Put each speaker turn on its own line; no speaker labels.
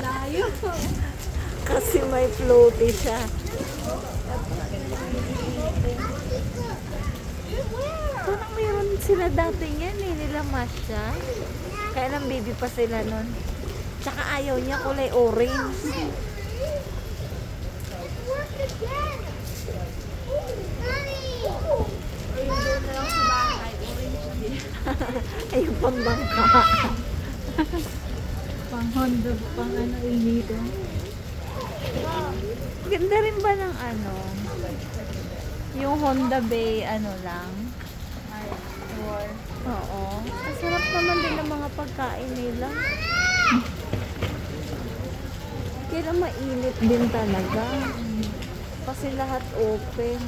Layo.
Kasi may floaty siya. Parang meron sila dati yan eh, nila Masya. Kaya lang baby pa sila nun. Tsaka ayaw niya kulay orange. Ayun pang bangka.
Pang Honda, pang ano, dito.
Ganda rin ba ng ano? Yung Honda Bay, ano lang? Oo. Masarap naman din ang mga pagkain nila. Kaya mainit din talaga. Kasi lahat open.